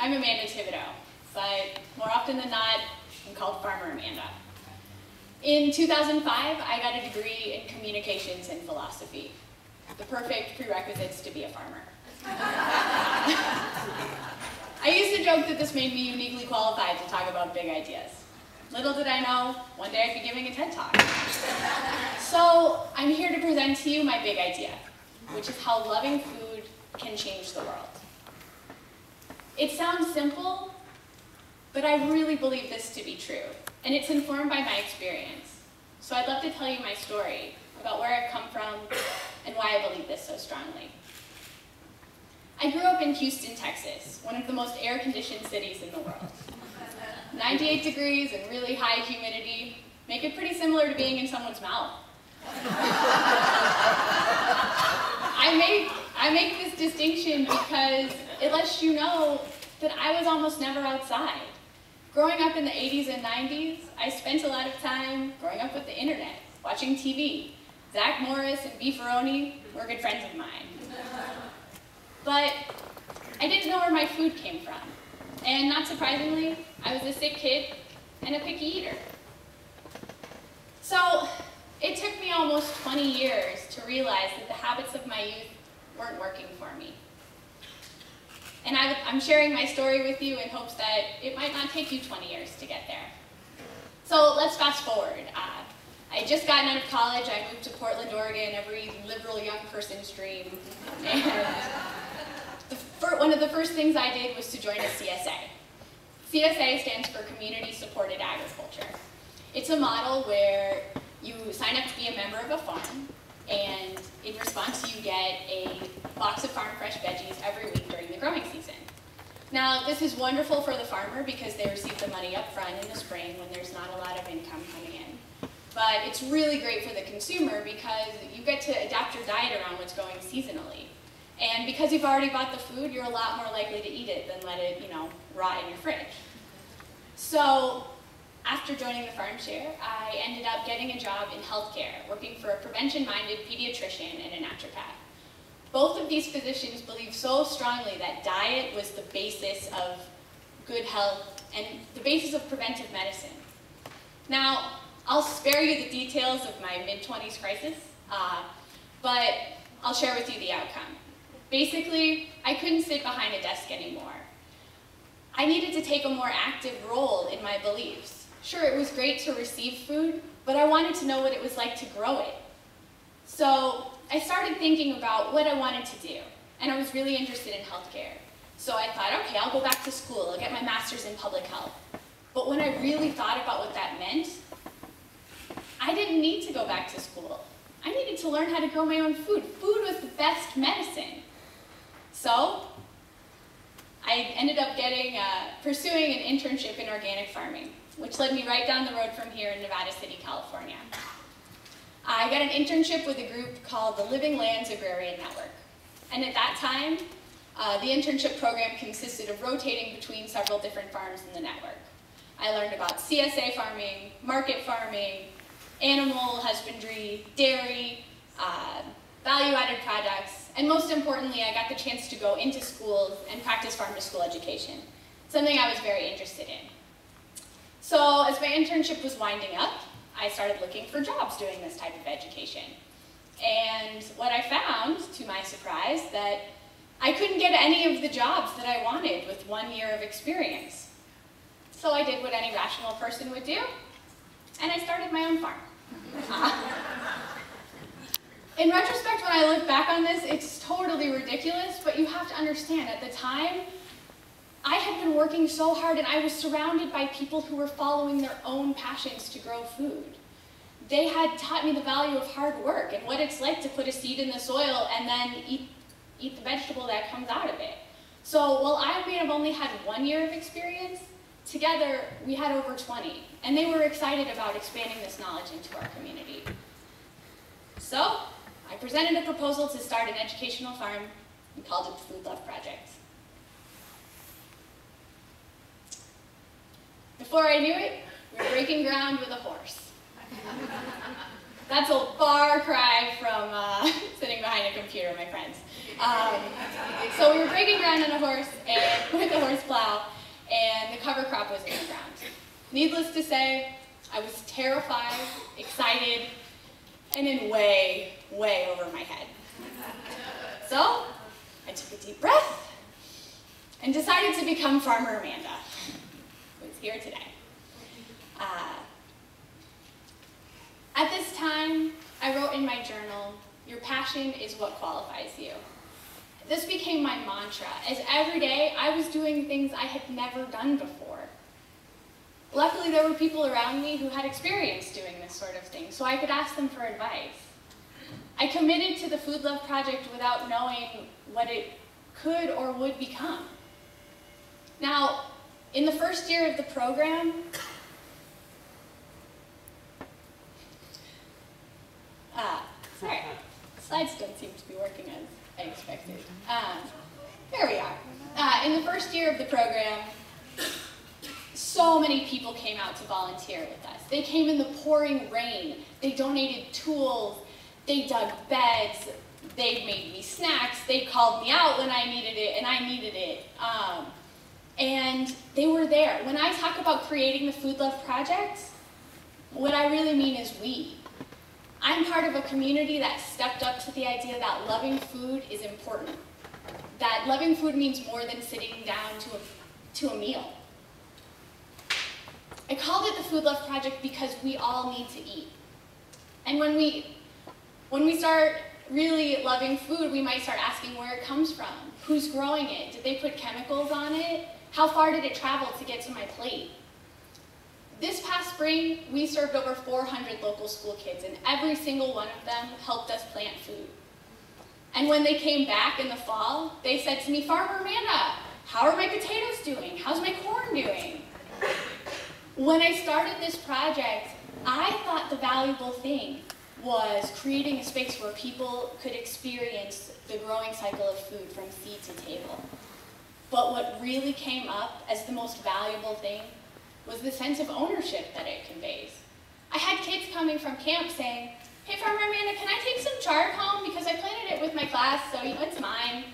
I'm Amanda Thibodeau, but more often than not, I'm called Farmer Amanda. In 2005, I got a degree in communications and philosophy, the perfect prerequisites to be a farmer. I used to joke that this made me uniquely qualified to talk about big ideas. Little did I know, one day I'd be giving a TED Talk. So I'm here to present to you my big idea, which is how loving food can change the world. It sounds simple, but I really believe this to be true, and it's informed by my experience. So I'd love to tell you my story about where I've come from and why I believe this so strongly. I grew up in Houston, Texas, one of the most air-conditioned cities in the world. 98 degrees and really high humidity make it pretty similar to being in someone's mouth. I make this distinction because it lets you know that I was almost never outside. Growing up in the 80s and 90s, I spent a lot of time growing up with the internet, watching TV. Zach Morris and Beefaroni were good friends of mine. But I didn't know where my food came from. And not surprisingly, I was a sick kid and a picky eater. So it took me almost 20 years to realize that the habits of my youth weren't working for me. And I'm sharing my story with you in hopes that it might not take you 20 years to get there. So let's fast forward. I had just gotten out of college. I moved to Portland, Oregon, every liberal young person's dream. And one of the first things I did was to join a CSA. CSA stands for Community Supported Agriculture. It's a model where you sign up to be a member of a farm, and in response you get a box of farm fresh veggies every week during the growing season. Now, this is wonderful for the farmer because they receive the money up front in the spring when there's not a lot of income coming in. But it's really great for the consumer because you get to adapt your diet around what's going seasonally. And because you've already bought the food, you're a lot more likely to eat it than let it, rot in your fridge. So after joining the farm share, I ended up getting a job in healthcare, working for a prevention-minded pediatrician and a naturopath. Both of these physicians believed so strongly that diet was the basis of good health and the basis of preventive medicine. Now, I'll spare you the details of my mid-20s crisis, but I'll share with you the outcome. Basically, I couldn't sit behind a desk anymore. I needed to take a more active role in my beliefs. Sure, it was great to receive food, but I wanted to know what it was like to grow it. So I started thinking about what I wanted to do, and I was really interested in healthcare. So I thought, okay, I'll go back to school, I'll get my master's in public health. But when I really thought about what that meant, I didn't need to go back to school. I needed to learn how to grow my own food. Food was the best medicine. So I ended up pursuing an internship in organic farming, which led me right down the road from here in Nevada City, California. I got an internship with a group called the Living Lands Agrarian Network. And at that time, the internship program consisted of rotating between several different farms in the network. I learned about CSA farming, market farming, animal husbandry, dairy, value-added products, and most importantly, I got the chance to go into schools and practice farm-to-school education, something I was very interested in. So as my internship was winding up, I started looking for jobs doing this type of education. And what I found, to my surprise, that I couldn't get any of the jobs that I wanted with 1 year of experience. So I did what any rational person would do, and I started my own farm. In retrospect, when I look back on this, it's totally ridiculous, but you have to understand, at the time, I had been working so hard and I was surrounded by people who were following their own passions to grow food. They had taught me the value of hard work and what it's like to put a seed in the soil and then eat the vegetable that comes out of it. So while I may have only had 1 year of experience, together we had over 20, and they were excited about expanding this knowledge into our community. So I presented a proposal to start an educational farm and called it the Food Love Project. Before I knew it, we were breaking ground with a horse. That's a far cry from sitting behind a computer, my friends. So we were breaking ground on a horse and with a horse plow, and the cover crop was in the ground. Needless to say, I was terrified, excited, and in way, way over my head. So I took a deep breath and decided to become Farmer Amanda, who's here today. At this time, I wrote in my journal, "Your passion is what qualifies you." This became my mantra, as every day I was doing things I had never done before. Luckily, there were people around me who had experience doing this sort of thing, so I could ask them for advice. I committed to the Food Love Project without knowing what it could or would become. Now, in the first year of the program, sorry, slides don't seem to be working as I expected. There we are. In the first year of the program, so many people came out to volunteer with us. They came in the pouring rain. They donated tools. They dug beds. They made me snacks. They called me out when I needed it, and I needed it. And they were there. When I talk about creating the Food Love Project, what I really mean is we. I'm part of a community that stepped up to the idea that loving food is important. That loving food means more than sitting down to a meal. I called it the Food Love Project because we all need to eat. And when we start really loving food, we might start asking where it comes from. Who's growing it? Did they put chemicals on it? How far did it travel to get to my plate? This past spring, we served over 400 local school kids, and every single one of them helped us plant food. And when they came back in the fall, they said to me, "Farmer Amanda, how are my potatoes doing? How's my corn doing?" When I started this project, I thought the valuable thing was creating a space where people could experience the growing cycle of food from seed to table. But what really came up as the most valuable thing was the sense of ownership that it conveys. I had kids coming from camp saying, "Hey, Farmer Amanda, can I take some chard home? Because I planted it with my class, so you know it's mine."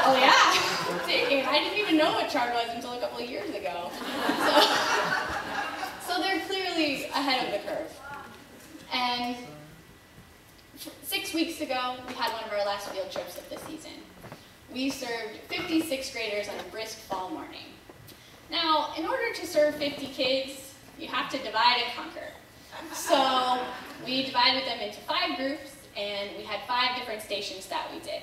Oh yeah, dang, I didn't even know what chard was until a couple of years ago. So they're clearly ahead of the curve. And 6 weeks ago, we had one of our last field trips of the season. We served 50 sixth graders on a brisk fall morning. Now, in order to serve 50 kids, you have to divide and conquer. So we divided them into 5 groups, and we had 5 different stations that we did.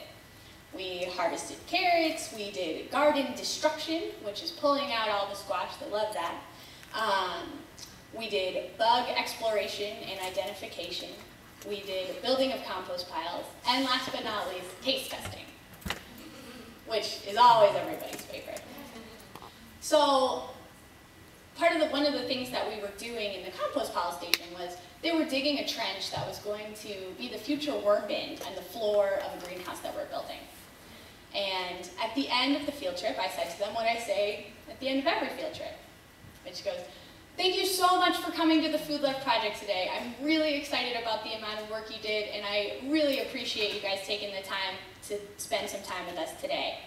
We harvested carrots, we did garden destruction, which is pulling out all the squash, they love that. We did bug exploration and identification. We did building of compost piles, and last but not least, taste testing, which is always everybody's favorite. So one of the things that we were doing in the compost pile station was they were digging a trench that was going to be the future worm bin on the floor of a greenhouse that we're building. And at the end of the field trip, I said to them what I say at the end of every field trip, which goes, "Thank you so much for coming to the Food Love Project today. I'm really excited about the amount of work you did, and I really appreciate you guys taking the time to spend some time with us today.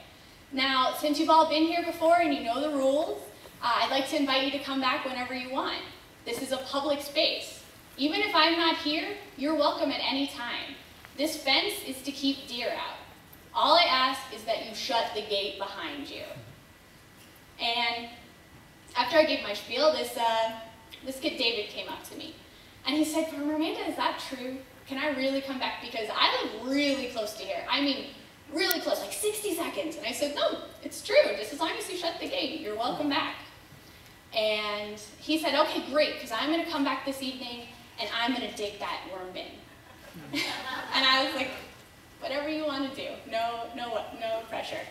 Now, since you've all been here before and you know the rules, I'd like to invite you to come back whenever you want. This is a public space. Even if I'm not here, you're welcome at any time. This fence is to keep deer out. All I ask is that you shut the gate behind you." And after I gave my spiel, this kid David came up to me. And he said, "Farmer Amanda, is that true? Can I really come back? Because I live really close to here. I mean, really close, like 60 seconds. And I said, "No, it's true. Just as long as you shut the gate, you're welcome back." And he said, "Okay, great, because I'm going to come back this evening, and I'm going to dig that worm bin." And I was like, "Whatever you want to do. No pressure."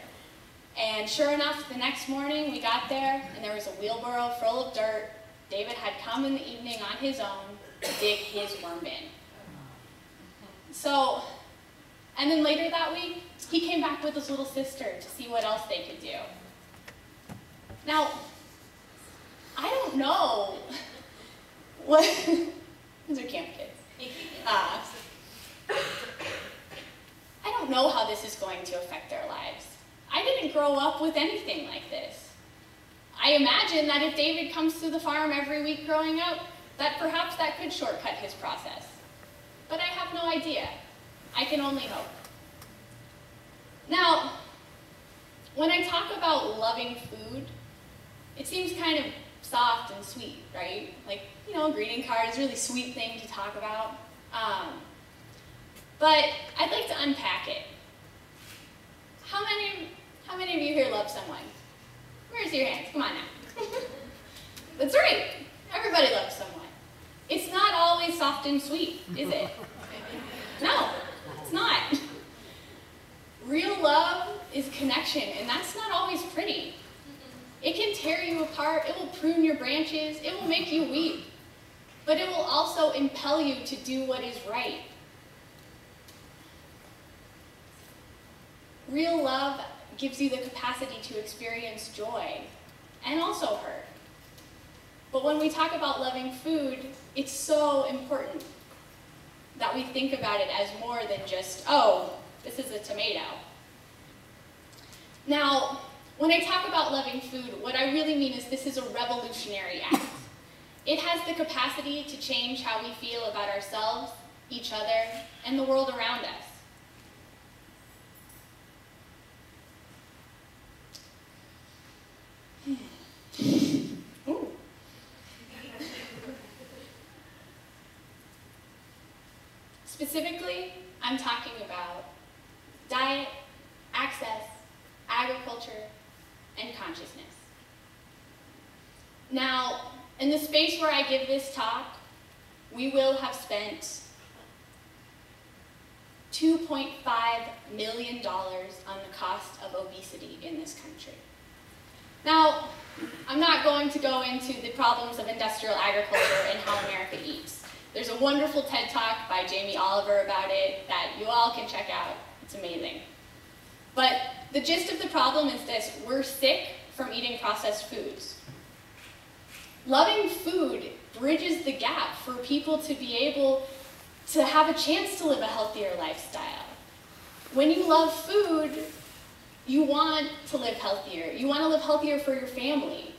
And sure enough, the next morning we got there, and there was a wheelbarrow full of dirt. David had come in the evening on his own to dig his worm bin. So, and then later that week, he came back with his little sister to see what else they could do. Now, I don't know what, these are camp kids. I don't know going to affect their lives. I didn't grow up with anything like this. I imagine that if David comes to the farm every week growing up, that perhaps that could shortcut his process. But I have no idea. I can only hope. Now, when I talk about loving food, it seems kind of soft and sweet, right? Like, you know, a greeting card is a really sweet thing to talk about. But I'd like to unpack it. How many of you here love someone? Where's your hands? Come on now. That's right. Everybody loves someone. It's not always soft and sweet, is it? No, it's not. Real love is connection, and that's not always pretty. It can tear you apart, it will prune your branches, it will make you weep, but it will also impel you to do what is right. Real love gives you the capacity to experience joy and also hurt. But when we talk about loving food, it's so important that we think about it as more than just, oh, this is a tomato. Now, when I talk about loving food, what I really mean is this is a revolutionary act. It has the capacity to change how we feel about ourselves, each other, and the world around us. Ooh. Specifically, I'm talking about diet, access, agriculture, and consciousness. Now, in the space where I give this talk, we will have spent $2.5 million on the cost of obesity in this country. Now, I'm not going to go into the problems of industrial agriculture and how America eats. There's a wonderful TED Talk by Jamie Oliver about it that you all can check out. It's amazing. But the gist of the problem is this: we're sick from eating processed foods. Loving food bridges the gap for people to be able to have a chance to live a healthier lifestyle. When you love food, you want to live healthier. You want to live healthier for your family.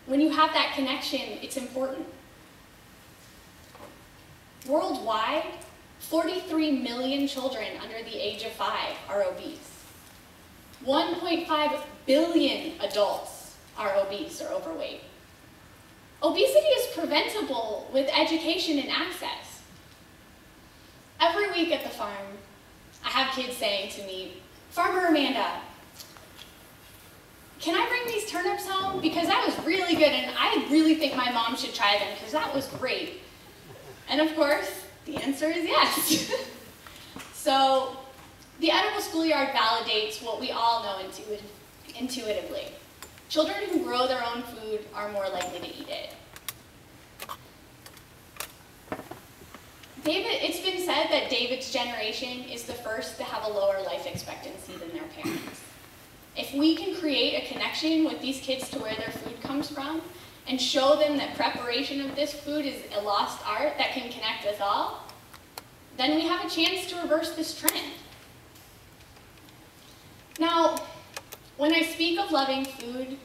When you have that connection, it's important. Worldwide, 43 million children under the age of 5 are obese. 1.5 billion adults are obese or overweight. Obesity is preventable with education and access. Every week at the farm, I have kids saying to me, "Farmer Amanda, can I bring these turnips home? Because that was really good, and I really think my mom should try them because that was great." And of course, the answer is yes. So, the edible schoolyard validates what we all know intuitively. Children who grow their own food are more likely to eat it. It's been said that David's generation is the first to have a lower life expectancy than their parents. If we can create a connection with these kids to where their food comes from, and show them that preparation of this food is a lost art that can connect us all, then we have a chance to reverse this trend. Now, when I speak of loving food,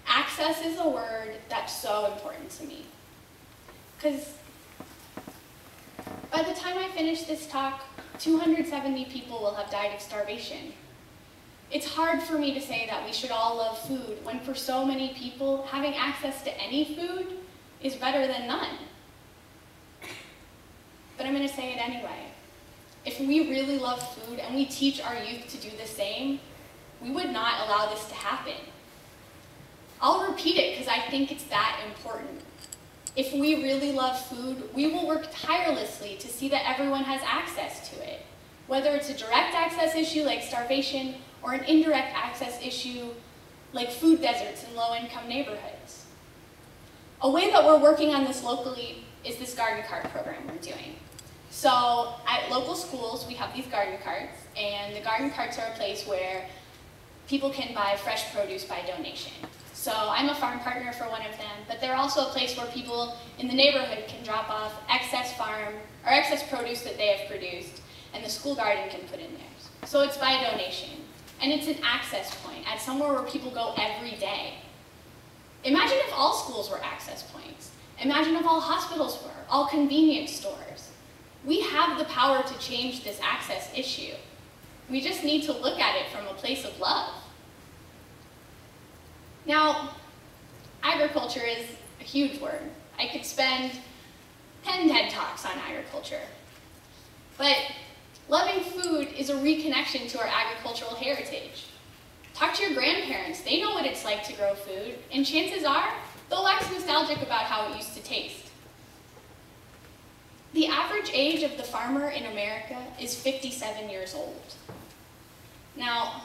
access is a word that's so important to me. Because by the time I finish this talk, 270 people will have died of starvation. It's hard for me to say that we should all love food when for so many people, having access to any food is better than none. But I'm going to say it anyway. If we really love food and we teach our youth to do the same, we would not allow this to happen. I'll repeat it because I think it's that important. If we really love food, we will work tirelessly to see that everyone has access to it, whether it's a direct access issue like starvation or an indirect access issue like food deserts in low-income neighborhoods. A way that we're working on this locally is this garden cart program we're doing. So at local schools, we have these garden carts, and the garden carts are a place where people can buy fresh produce by donation. So I'm a farm partner for one of them, but they're also a place where people in the neighborhood can drop off excess farm or excess produce that they have produced, and the school garden can put in theirs. So it's by donation. And it's an access point at somewhere where people go every day. Imagine if all schools were access points. Imagine if all hospitals were, all convenience stores. We have the power to change this access issue. We just need to look at it from a place of love. Now, agriculture is a huge word. I could spend 10 TED Talks on agriculture. But loving food is a reconnection to our agricultural heritage. Talk to your grandparents. They know what it's like to grow food, and chances are, they'll wax nostalgic about how it used to taste. The average age of the farmer in America is 57 years old. Now,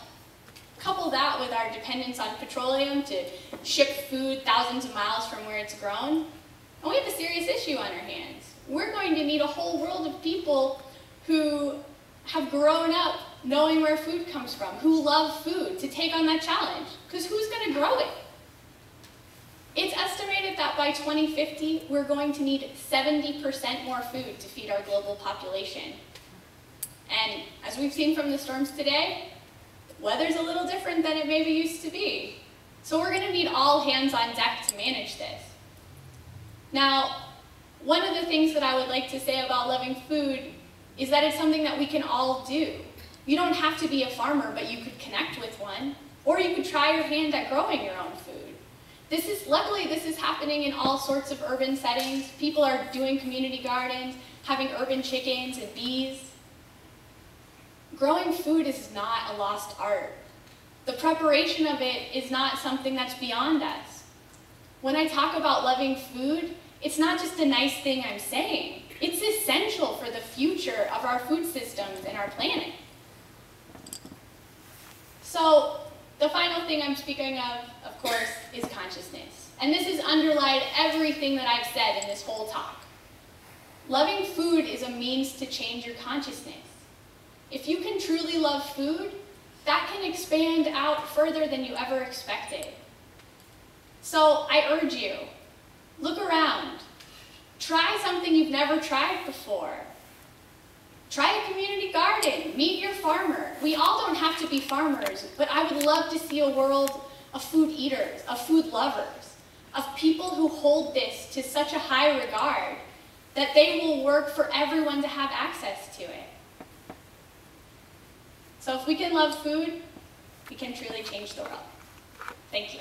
couple that with our dependence on petroleum to ship food thousands of miles from where it's grown, and we have a serious issue on our hands. We're going to need a whole world of people who have grown up knowing where food comes from, who love food, to take on that challenge, because who's going to grow it? It's estimated that by 2050, we're going to need 70% more food to feed our global population. And as we've seen from the storms today, the weather's a little different than it maybe used to be. So we're going to need all hands on deck to manage this. Now, one of the things that I would like to say about loving food is that it's something that we can all do. You don't have to be a farmer, but you could connect with one, or you could try your hand at growing your own food. Luckily, this is happening in all sorts of urban settings. People are doing community gardens, having urban chickens and bees. Growing food is not a lost art. The preparation of it is not something that's beyond us. When I talk about loving food, it's not just a nice thing I'm saying. It's essential for the future of our food systems and our planet. So, the final thing I'm speaking of course, is consciousness. And this has underlined everything that I've said in this whole talk. Loving food is a means to change your consciousness. If you can truly love food, that can expand out further than you ever expected. So I urge you, look around. Try something you've never tried before. Try a community garden, meet your farmer. We all don't have to be farmers, but I would love to see a world of food eaters, of food lovers, of people who hold this to such a high regard that they will work for everyone to have access to it. So if we can love food, we can truly change the world. Thank you.